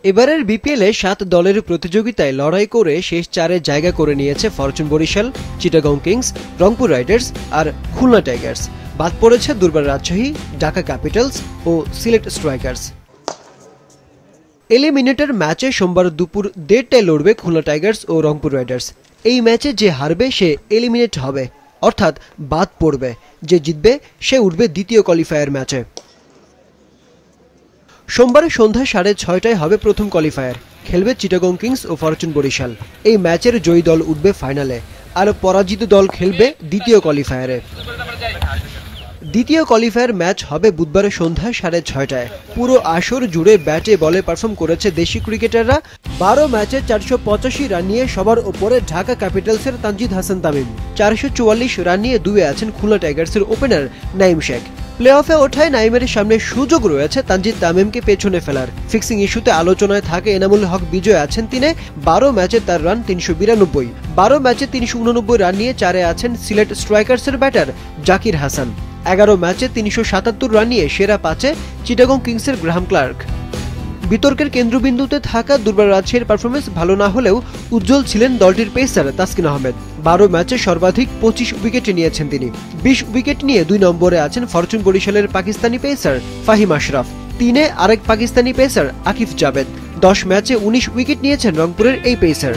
এবারের বিপিএলে 7 দলের প্রতিযোগিতায় লড়াই করে শেষ 4-এ জায়গা করে নিয়েছে Fortune Barishal, Chittagong Kings, Rangpur Riders আর খুলনা টাইগার্স। বাদ পড়েছে দুর্বার রাজশাহী, ঢাকা ক্যাপিটালস ও সিলেট স্ট্রাইকার্স। এলিমিনেটর ম্যাচে সোমবার দুপুর 1:30টায় লড়বে খুলনা টাইগার্স ও রংপুর রাইডার্স। এই ম্যাচে যে হারবে সে এলিমিনেট হবে, অর্থাৎ বাদ পড়বে। যে জিতবে সে উঠবে দ্বিতীয় কোয়ালিফায়ার ম্যাচে। সোমবার সন্ধ্যা 6:30টায় হবে প্রথম কোয়ালিফায়ার। খেলবে চিটাগং কিংস ও ফরচুন বরিশাল। এই ম্যাচের জয়ী দল উঠবে ফাইনালে, আর পরাজিত দল খেলবে দ্বিতীয় কোয়ালিফায়ারে। দ্বিতীয় কোয়ালিফায়ার ম্যাচ হবে বুধবার সন্ধ্যা 6:30টায়। পুরো আসর জুড়ে ব্যাটে বলে পারফর্ম করেছে দেশি ক্রিকেটাররা। 12 ম্যাচে 485 রান নিয়ে সবার ওপরে ঢাকা ক্যাপিটালসের তানজিদ হাসান তামিম। 444 রান নিয়ে দুয়ে আছেন খুলনা টাইগার্সের ওপেনার নাঈম শেখ। প্লে অফে ওঠায় নাঈমের সামনে সুযোগ রয়েছে তানজিদ তামিমকে পেছনে ফেলার। ফিক্সিং ইস্যুতে আলোচনায় থাকে এনামুল হক বিজয় আছেন 3-এ। 12 ম্যাচে তার রান 392। 12 ম্যাচে 389 রান নিয়ে 4-এ আছেন সিলেট স্ট্রাইকার্সের ব্যাটার জাকির হাসান। 11 ম্যাচে 377 রান নিয়ে সেরা 5-এ চিটাগং কিংসের গ্রাহাম ক্লার্ক। বিতর্কের কেন্দ্রবিন্দুতে থাকা দুর্বার রাজশাহীর পারফরমেন্স ভালো না হলেও উজ্জ্বল ছিলেন দলটির পেসার তাসকিন আহমেদ। 12 ম্যাচে সর্বাধিক 25 উইকেট নিয়েছেন তিনি। 20 উইকেট নিয়ে 2 নম্বরে আছেন ফরচুন বরিশালের পাকিস্তানি পেসার ফাহিম আশরাফ। 3-এ আরেক পাকিস্তানি পেসার আকিফ জাভেদ। 10 ম্যাচে 19 উইকেট নিয়েছেন রংপুরের এই পেসার।